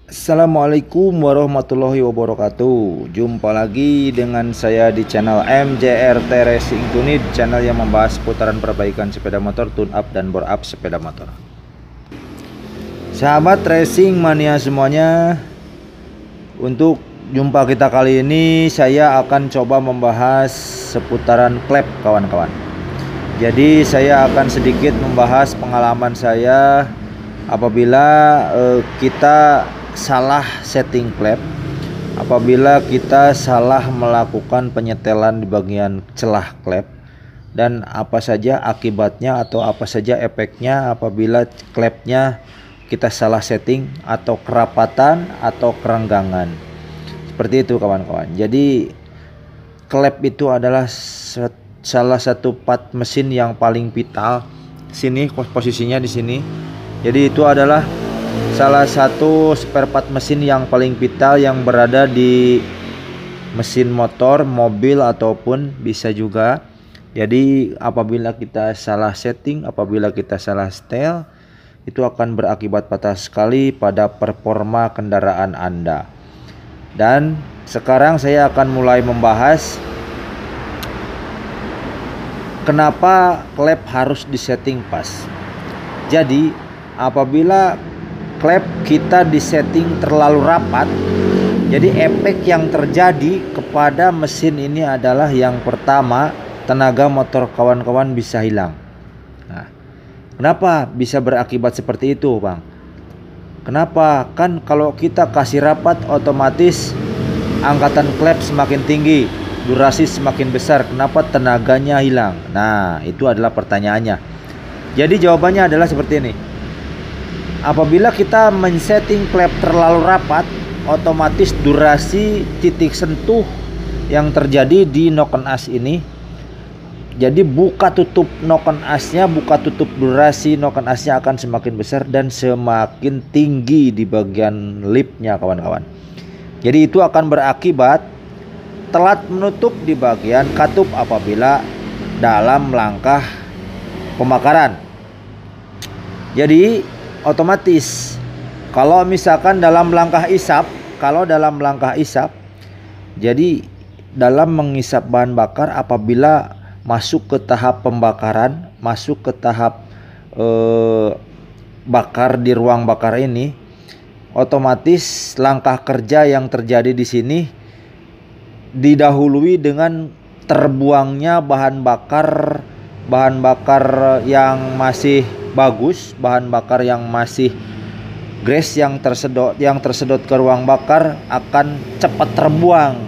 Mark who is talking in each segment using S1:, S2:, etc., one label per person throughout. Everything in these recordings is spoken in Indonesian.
S1: Assalamualaikum warahmatullahi wabarakatuh. Jumpa lagi dengan saya di channel MJRT Racing Unit, channel yang membahas putaran perbaikan sepeda motor, tune up dan bore up sepeda motor. Sahabat racing mania semuanya, untuk jumpa kita kali ini saya akan coba membahas seputaran klep kawan-kawan. Jadi saya akan sedikit membahas pengalaman saya apabila kita salah setting klep, apabila kita salah melakukan penyetelan di bagian celah klep, dan apa saja akibatnya atau apa saja efeknya apabila klepnya kita salah setting atau kerapatan atau kerenggangan. Seperti itu kawan-kawan. Jadi klep itu adalah salah satu part mesin yang paling vital. Sini posisinya di sini. Jadi itu adalah salah satu spare part mesin yang paling vital yang berada di mesin motor, mobil ataupun bisa juga. Jadi apabila kita salah setting, apabila kita salah setel, itu akan berakibat fatal sekali pada performa kendaraan Anda. Dan sekarang saya akan mulai membahas kenapa klep harus disetting pas. Jadi apabila klep kita disetting terlalu rapat, jadi efek yang terjadi kepada mesin ini adalah yang pertama, tenaga motor kawan-kawan bisa hilang. Nah, kenapa bisa berakibat seperti itu, Bang? Kenapa? Kan kalau kita kasih rapat otomatis angkatan klep semakin tinggi, durasi semakin besar. Kenapa tenaganya hilang? Nah, itu adalah pertanyaannya. Jadi jawabannya adalah seperti ini. Apabila kita men-setting klep terlalu rapat, otomatis durasi titik sentuh yang terjadi di noken as ini, jadi buka tutup noken asnya, buka tutup durasi noken asnya akan semakin besar dan semakin tinggi di bagian lipnya kawan-kawan. Jadi itu akan berakibat telat menutup di bagian katup apabila dalam langkah pembakaran. Jadi otomatis kalau misalkan dalam langkah isap, jadi dalam mengisap bahan bakar apabila masuk ke tahap pembakaran, masuk ke tahap bakar di ruang bakar ini, otomatis langkah kerja yang terjadi di sini didahului dengan terbuangnya bahan bakar yang masih bagus, bahan bakar yang masih grease yang tersedot ke ruang bakar akan cepat terbuang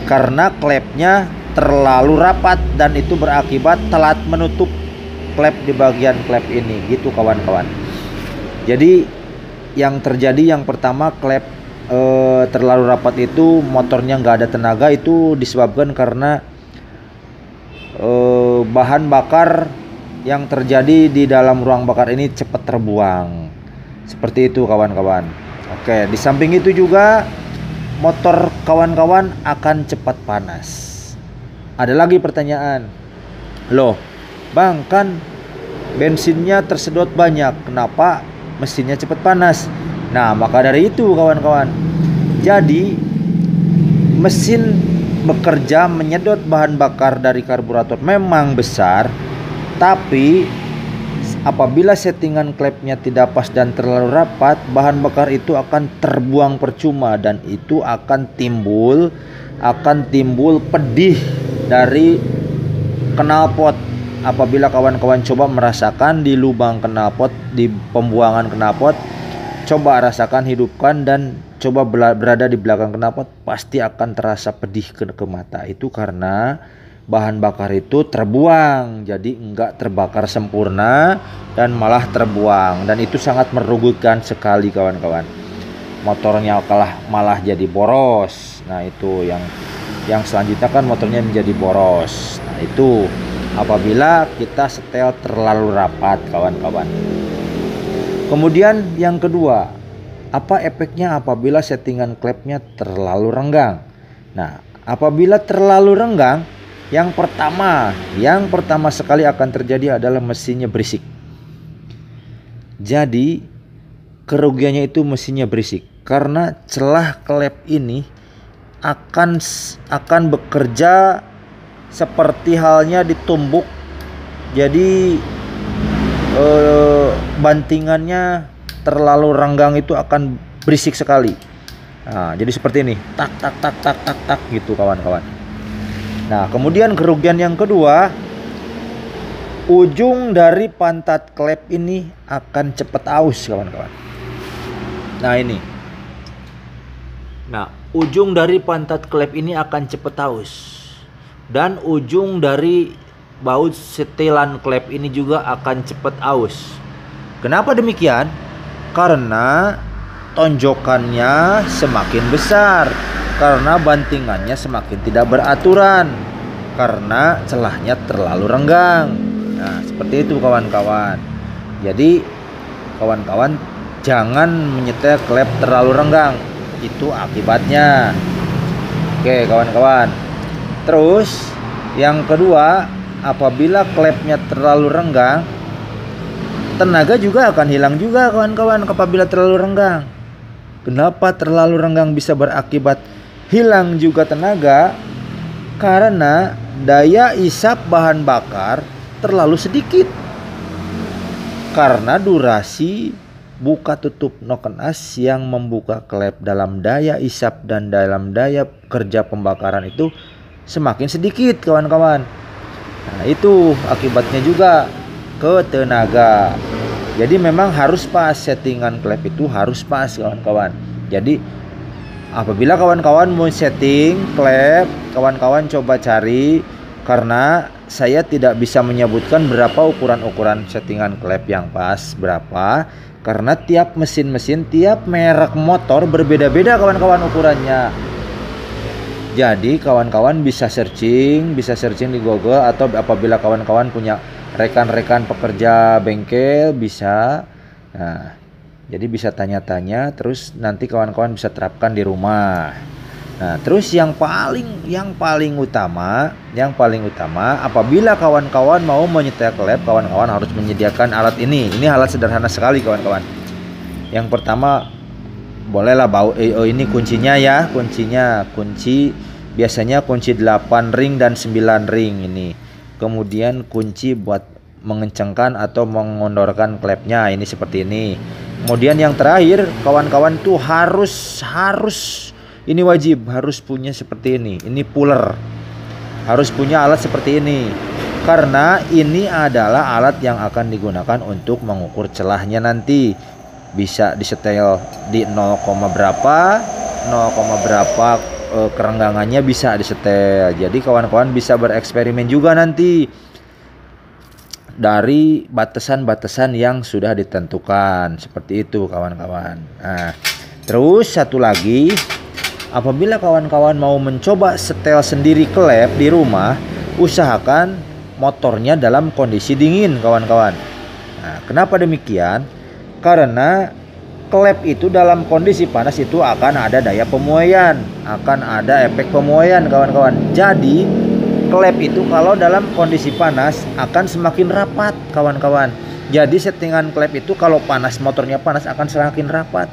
S1: karena klepnya terlalu rapat dan itu berakibat telat menutup klep di bagian klep ini, gitu kawan-kawan. Jadi yang terjadi yang pertama, klep terlalu rapat itu motornya nggak ada tenaga, itu disebabkan karena bahan bakar yang terjadi di dalam ruang bakar ini cepat terbuang. Seperti itu kawan-kawan. Oke, di samping itu juga motor kawan-kawan akan cepat panas. Ada lagi pertanyaan, loh Bang, kan bensinnya tersedot banyak, kenapa mesinnya cepat panas? Nah, maka dari itu kawan-kawan, jadi mesin bekerja menyedot bahan bakar dari karburator memang besar, tapi apabila settingan klepnya tidak pas dan terlalu rapat, bahan bakar itu akan terbuang percuma dan itu akan timbul pedih dari knalpot. Apabila kawan-kawan coba merasakan di lubang knalpot, di pembuangan knalpot, coba rasakan, hidupkan dan coba berada di belakang knalpot, pasti akan terasa pedih ke mata. Itu karena bahan bakar itu terbuang, jadi enggak terbakar sempurna dan malah terbuang, dan itu sangat merugikan sekali kawan-kawan. Motornya malah jadi boros. Nah, itu yang selanjutnya kan motornya menjadi boros. Nah, itu apabila kita setel terlalu rapat kawan-kawan. Kemudian yang kedua, apa efeknya apabila settingan klepnya terlalu renggang? Nah, apabila terlalu renggang, yang pertama sekali akan terjadi adalah mesinnya berisik. Jadi kerugiannya itu mesinnya berisik, karena celah klep ini akan bekerja seperti halnya ditumbuk. Jadi bantingannya terlalu renggang itu akan berisik sekali. Nah, jadi seperti ini, tak tak tak tak tak tak gitu kawan-kawan. Nah, kemudian kerugian yang kedua, ujung dari pantat klep ini akan cepat aus kawan-kawan. Nah ini. Nah, ujung dari pantat klep ini akan cepat aus. Dan ujung dari baut setelan klep ini juga akan cepat aus. Kenapa demikian? Karena tonjokannya semakin besar, karena bantingannya semakin tidak beraturan, karena celahnya terlalu renggang. Nah, seperti itu kawan-kawan. Jadi kawan-kawan jangan menyetel klep terlalu renggang, itu akibatnya. Oke kawan-kawan. Terus yang kedua, apabila klepnya terlalu renggang, tenaga juga akan hilang juga kawan-kawan apabila terlalu renggang. Kenapa terlalu renggang bisa berakibat hilang juga tenaga? Karena daya isap bahan bakar terlalu sedikit. Karena durasi buka tutup noken as yang membuka klep dalam daya isap dan dalam daya kerja pembakaran itu semakin sedikit kawan-kawan. Nah, itu akibatnya juga ke tenaga. Jadi memang harus pas, settingan klep itu harus pas kawan-kawan. Jadi apabila kawan-kawan mau setting klep, kawan-kawan coba cari, karena saya tidak bisa menyebutkan berapa ukuran settingan klep yang pas berapa, karena tiap mesin-mesin, tiap merek motor berbeda-beda kawan-kawan ukurannya. Jadi kawan-kawan bisa searching di Google, atau apabila kawan-kawan punya rekan-rekan pekerja bengkel bisa. Nah, jadi bisa tanya-tanya, terus nanti kawan-kawan bisa terapkan di rumah. Nah, terus yang paling utama apabila kawan-kawan mau menyetel klep, kawan-kawan harus menyediakan alat ini. Ini alat sederhana sekali kawan-kawan. Yang pertama, bolehlah ini kuncinya ya, kunci biasanya kunci 8 ring dan 9 ring ini. Kemudian kunci buat mengencangkan atau mengondorkan klepnya, ini seperti ini. Kemudian yang terakhir kawan-kawan tuh harus ini wajib harus punya seperti ini. Ini puller. Harus punya alat seperti ini. Karena ini adalah alat yang akan digunakan untuk mengukur celahnya nanti. Bisa disetel di 0, berapa kerenggangannya bisa disetel. Jadi kawan-kawan bisa bereksperimen juga nanti dari batasan-batasan yang sudah ditentukan. Seperti itu kawan-kawan. Nah, terus satu lagi, apabila kawan-kawan mau mencoba setel sendiri klep di rumah, usahakan motornya dalam kondisi dingin kawan-kawan. Nah, kenapa demikian? Karena klep itu dalam kondisi panas itu akan ada daya pemuaian, akan ada efek pemuaian kawan-kawan. Jadi klep itu kalau dalam kondisi panas akan semakin rapat kawan-kawan. Jadi settingan klep itu kalau panas, motornya panas, akan semakin rapat.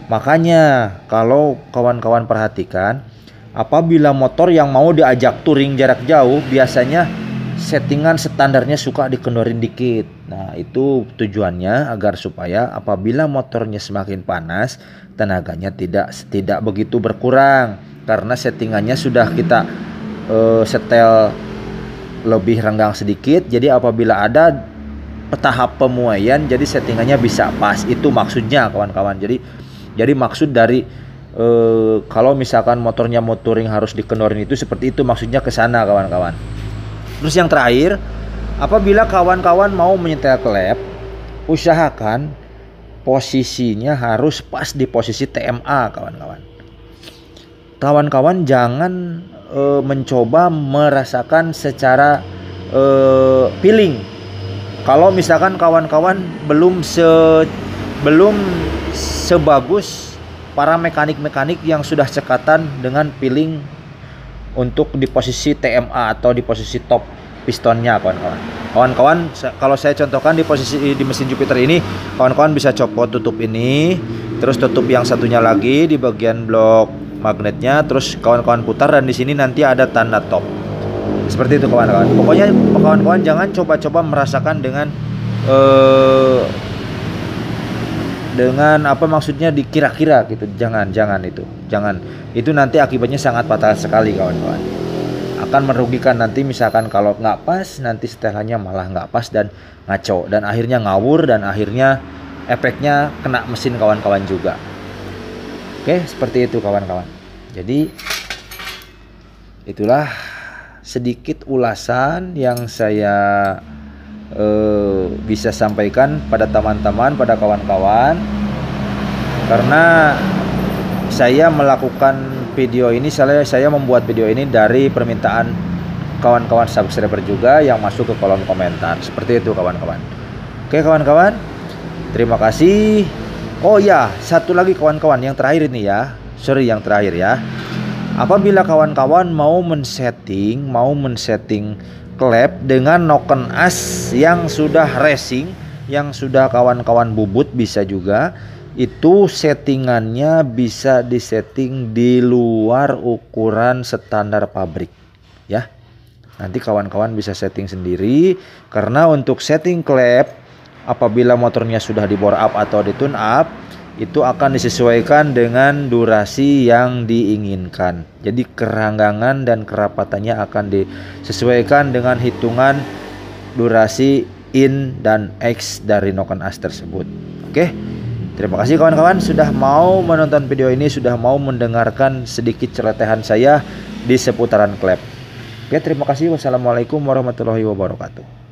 S1: Makanya kalau kawan-kawan perhatikan, apabila motor yang mau diajak touring jarak jauh, biasanya settingan standarnya suka dikendorin dikit. Nah, itu tujuannya agar supaya apabila motornya semakin panas, tenaganya tidak begitu berkurang, karena settingannya sudah kita setel lebih renggang sedikit. Jadi apabila ada tahap pemuaian, jadi settingannya bisa pas. Itu maksudnya kawan-kawan. Jadi maksud dari kalau misalkan motornya mau touring harus dikendorin itu seperti itu, maksudnya ke sana kawan-kawan. Terus yang terakhir, apabila kawan-kawan mau menyetel klep, usahakan posisinya harus pas di posisi TMA kawan-kawan. Kawan-kawan jangan mencoba merasakan secara feeling. Kalau misalkan kawan-kawan belum sebagus para mekanik-mekanik yang sudah cekatan dengan feeling untuk di posisi TMA atau di posisi top. pistonnya kawan-kawan. Kawan-kawan, kalau saya contohkan di posisi di mesin Jupiter ini, kawan-kawan bisa copot tutup ini, terus tutup yang satunya lagi di bagian blok magnetnya, terus kawan-kawan putar dan di sini nanti ada tanda top. Seperti itu kawan-kawan. Pokoknya kawan-kawan jangan coba-coba merasakan dengan apa maksudnya dikira-kira gitu. Jangan itu nanti akibatnya sangat fatal sekali kawan-kawan. Akan merugikan nanti, misalkan kalau nggak pas nanti setelahnya malah nggak pas dan ngaco dan akhirnya ngawur dan akhirnya efeknya kena mesin kawan-kawan juga. Oke, seperti itu kawan-kawan. Jadi itulah sedikit ulasan yang saya bisa sampaikan pada teman-teman, pada kawan-kawan, karena saya melakukan video ini, saya membuat video ini dari permintaan kawan-kawan subscriber juga yang masuk ke kolom komentar. Seperti itu kawan-kawan. Oke kawan-kawan, terima kasih. Oh ya, satu lagi kawan-kawan, yang terakhir ini ya, yang terakhir ya. Apabila kawan-kawan mau men-setting klep dengan noken as yang sudah racing, yang sudah kawan-kawan bubut, bisa juga itu settingannya bisa disetting di luar ukuran standar pabrik ya. Nanti kawan-kawan bisa setting sendiri, karena untuk setting klep apabila motornya sudah di bore up atau di tune up, itu akan disesuaikan dengan durasi yang diinginkan. Jadi keranggangan dan kerapatannya akan disesuaikan dengan hitungan durasi in dan X dari noken as tersebut. Oke, terima kasih kawan-kawan sudah mau menonton video ini, sudah mau mendengarkan sedikit celotehan saya di seputaran klep. Oke, terima kasih. Wassalamualaikum warahmatullahi wabarakatuh.